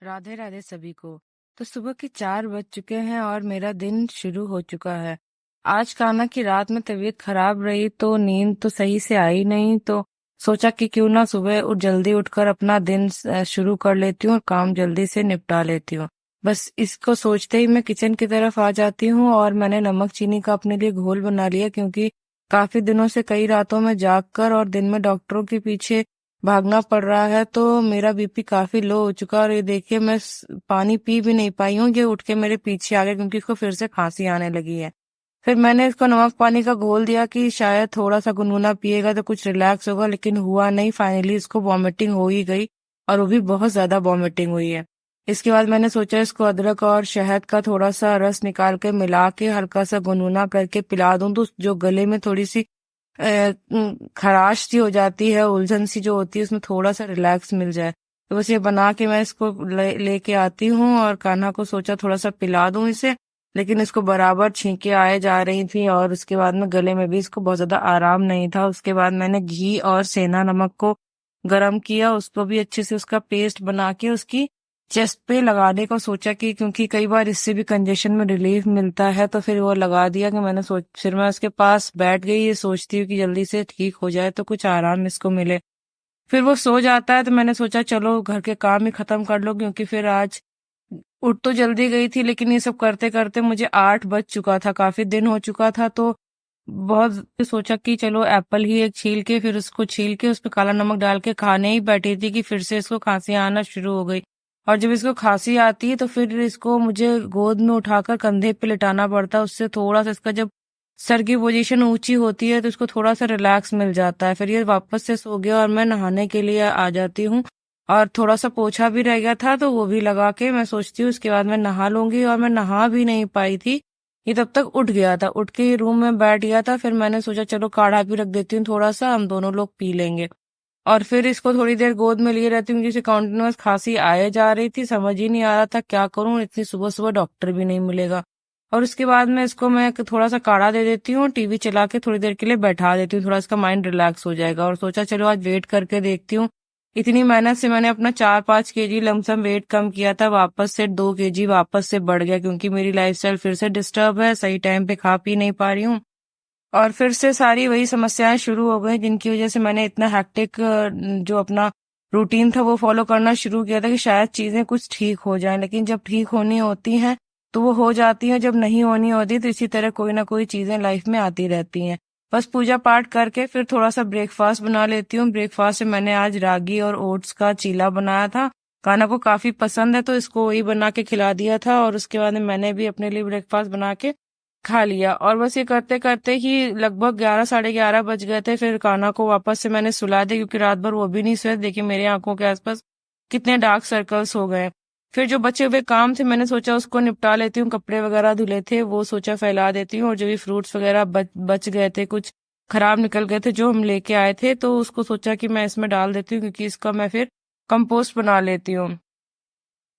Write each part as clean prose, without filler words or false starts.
राधे राधे सभी को। तो सुबह के 4 बज चुके हैं और मेरा दिन शुरू हो चुका है। आज कान्हा की रात में तबीयत खराब रही तो नींद तो सही से आई नहीं, तो सोचा कि क्यों ना सुबह जल्दी उठकर अपना दिन शुरू कर लेती हूँ और काम जल्दी से निपटा लेती हूँ। बस इसको सोचते ही मैं किचन की तरफ आ जाती हूँ और मैंने नमक चीनी का अपने लिए घोल बना लिया, क्योंकि काफी दिनों से कई रातों में जागकर और दिन में डॉक्टरों के पीछे भागना पड़ रहा है, तो मेरा बीपी काफी लो हो चुका है। और ये देखिए मैं पानी पी भी नहीं पाई हूँ, ये उठ के मेरे पीछे आ गया क्योंकि इसको फिर से खांसी आने लगी है। फिर मैंने इसको नमक पानी का घोल दिया कि शायद थोड़ा सा गुनगुना पिएगा तो कुछ रिलैक्स होगा, लेकिन हुआ नहीं। फाइनली इसको वॉमिटिंग हो ही गई और वो भी बहुत ज्यादा वॉमिटिंग हुई है। इसके बाद मैंने सोचा इसको अदरक और शहद का थोड़ा सा रस निकाल के मिला के हल्का सा गुनगुना करके पिला दूं, तो जो गले में थोड़ी सी खराश सी हो जाती है, उलझन सी जो होती है, उसमें थोड़ा सा रिलैक्स मिल जाए। तो बस ये बना के मैं इसको लेके आती हूँ और कान्हा को सोचा थोड़ा सा पिला दूं इसे, लेकिन इसको बराबर छींके आए जा रही थी और उसके बाद में गले में भी इसको बहुत ज्यादा आराम नहीं था। उसके बाद मैंने घी और सेंधा नमक को गरम किया, उसको भी अच्छे से उसका पेस्ट बना के उसकी चेस्ट पे लगाने का सोचा कि क्योंकि कई बार इससे भी कंजेशन में रिलीफ मिलता है, तो फिर वो लगा दिया। कि मैंने फिर मैं उसके पास बैठ गई, ये सोचती हूँ कि जल्दी से ठीक हो जाए तो कुछ आराम इसको मिले। फिर वो सो जाता है तो मैंने सोचा चलो घर के काम ही खत्म कर लो, क्योंकि फिर आज उठ तो जल्दी गई थी लेकिन ये सब करते करते मुझे 8 बज चुका था, काफी दिन हो चुका था। तो बहुत सोचा कि चलो एप्पल ही एक छील के, फिर उसको छील के उस पर काला नमक डाल के खाने ही बैठी थी कि फिर से इसको खांसी आना शुरू हो गई। और जब इसको खांसी आती है तो फिर इसको मुझे गोद में उठाकर कंधे पे लिटाना पड़ता है। उससे थोड़ा सा इसका जब सर की पोजीशन ऊंची होती है तो इसको थोड़ा सा रिलैक्स मिल जाता है। फिर ये वापस से सो गया और मैं नहाने के लिए आ जाती हूँ। और थोड़ा सा पोछा भी रह गया था तो वो भी लगा के मैं सोचती हूँ उसके बाद मैं नहा लूंगी, और मैं नहा भी नहीं पाई थी। ये तब तक उठ गया था, उठ के रूम में बैठ गया था। फिर मैंने सोचा चलो काढ़ा भी रख देती हूँ थोड़ा सा, हम दोनों लोग पी लेंगे। और फिर इसको थोड़ी देर गोद में लिए रहती हूँ, जिसे कंटिन्यूअस खांसी आए जा रही थी, समझ ही नहीं आ रहा था क्या करूं, इतनी सुबह सुबह डॉक्टर भी नहीं मिलेगा। और उसके बाद में इसको मैं थोड़ा सा काढ़ा दे देती हूँ, टीवी चला के थोड़ी देर के लिए बैठा देती हूँ, थोड़ा इसका माइंड रिलैक्स हो जाएगा। और सोचा चलो आज वेट करके देखती हूँ। इतनी मेहनत से मैंने अपना 4-5 kg लमसम वेट कम किया था, वापस से 2 kg वापस से बढ़ गया, क्योंकि मेरी लाइफस्टाइल फिर से डिस्टर्ब है, सही टाइम पे खा पी नहीं पा रही हूँ। और फिर से सारी वही समस्याएं शुरू हो गई, जिनकी वजह से मैंने इतना हैक्टिक जो अपना रूटीन था वो फॉलो करना शुरू किया था कि शायद चीजें कुछ ठीक हो जाएं। लेकिन जब ठीक होनी होती हैं तो वो हो जाती हैं, जब नहीं होनी होती तो इसी तरह कोई ना कोई चीजें लाइफ में आती रहती हैं। बस पूजा पाठ करके फिर थोड़ा सा ब्रेकफास्ट बना लेती हूँ। ब्रेकफास्ट में मैंने आज रागी और ओट्स का चीला बनाया था, खाना को काफी पसंद है तो इसको वही बना के खिला दिया था। और उसके बाद में मैंने भी अपने लिए ब्रेकफास्ट बना के खा लिया। और बस ये करते करते ही लगभग 11-11:30 बज गए थे। फिर कान्हा को वापस से मैंने सुला दिया, क्योंकि रात भर वो भी नहीं सोए। देखिए मेरे आंखों के आसपास कितने डार्क सर्कल्स हो गए। फिर जो बचे हुए काम थे मैंने सोचा उसको निपटा लेती हूँ, कपड़े वगैरह धुले थे वो सोचा फैला देती हूँ, और जो भी फ्रूट्स वगैरह बच गए थे, कुछ खराब निकल गए थे जो हम लेके आए थे, तो उसको सोचा कि मैं इसमें डाल देती हूँ, क्योंकि इसका मैं फिर कंपोस्ट बना लेती हूँ।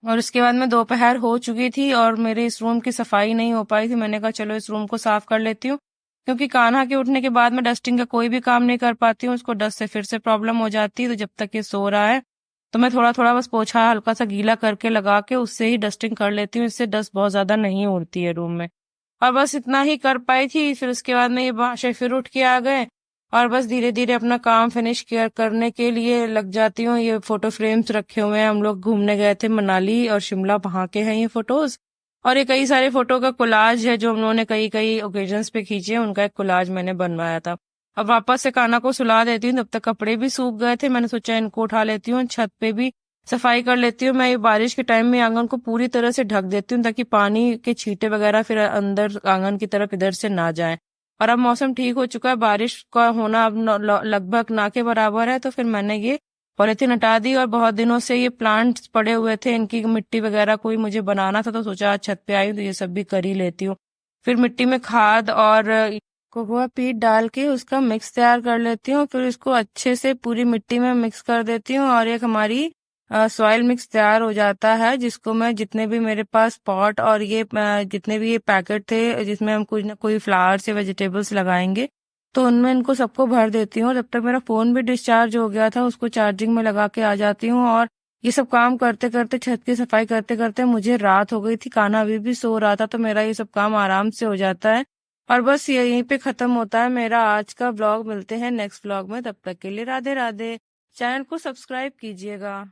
और उसके बाद में दोपहर हो चुकी थी और मेरे इस रूम की सफाई नहीं हो पाई थी। मैंने कहा चलो इस रूम को साफ कर लेती हूँ, क्योंकि कान्हा के उठने के बाद मैं डस्टिंग का कोई भी काम नहीं कर पाती हूँ, उसको डस्ट से फिर से प्रॉब्लम हो जाती है। तो जब तक ये सो रहा है तो मैं थोड़ा थोड़ा बस पोछा हल्का सा गीला करके लगा के उससे ही डस्टिंग कर लेती हूँ, इससे डस्ट बहुत ज्यादा नहीं उड़ती है रूम में। और बस इतना ही कर पाई थी। फिर उसके बाद में ये महाशय फिर उठ के आ गए और बस धीरे धीरे अपना काम फिनिश करने के लिए लग जाती हूँ। ये फोटो फ्रेम्स रखे हुए हैं, हम लोग घूमने गए थे मनाली और शिमला, वहां के हैं ये फोटोज। और ये कई सारे फोटो का कोलाज है जो हम लोगों ने कई कई ओकेजन्स पे खींचे हैं, उनका एक कोलाज मैंने बनवाया था। अब वापस से कान्हा को सुला देती हूँ, तब तक कपड़े भी सूख गए थे। मैंने सोचा इनको उठा लेती हूँ, छत पे भी सफाई कर लेती हूँ। मैं ये बारिश के टाइम में आंगन को पूरी तरह से ढक देती हूँ, ताकि पानी के छींटे वगैरह फिर अंदर आंगन की तरफ इधर से ना जाए। और अब मौसम ठीक हो चुका है, बारिश का होना अब लगभग ना के बराबर है, तो फिर मैंने ये पॉलिथीन हटा दी। और बहुत दिनों से ये प्लांट्स पड़े हुए थे, इनकी मिट्टी वगैरह कोई मुझे बनाना था, तो सोचा आज छत पे आई हूँ तो ये सब भी कर ही लेती हूँ। फिर मिट्टी में खाद और कोकोआ पीट डाल के उसका मिक्स तैयार कर लेती हूँ। फिर इसको अच्छे से पूरी मिट्टी में मिक्स कर देती हूँ और एक हमारी सॉइल मिक्स तैयार हो जाता है, जिसको मैं जितने भी मेरे पास पॉट और ये जितने भी ये पैकेट थे जिसमें हम कुछ ना कोई फ्लावर्स या वेजिटेबल्स लगाएंगे, तो उनमें इनको सबको भर देती हूँ। जब तक मेरा फोन भी डिस्चार्ज हो गया था उसको चार्जिंग में लगा के आ जाती हूँ। और ये सब काम करते करते, छत की सफाई करते करते मुझे रात हो गई थी। कान्हा अभी भी सो रहा था, तो मेरा ये सब काम आराम से हो जाता है। और बस यहीं पे खत्म होता है मेरा आज का व्लॉग। मिलते हैं नेक्स्ट व्लॉग में, तब तक के लिए राधे राधे। चैनल को सब्सक्राइब कीजिएगा।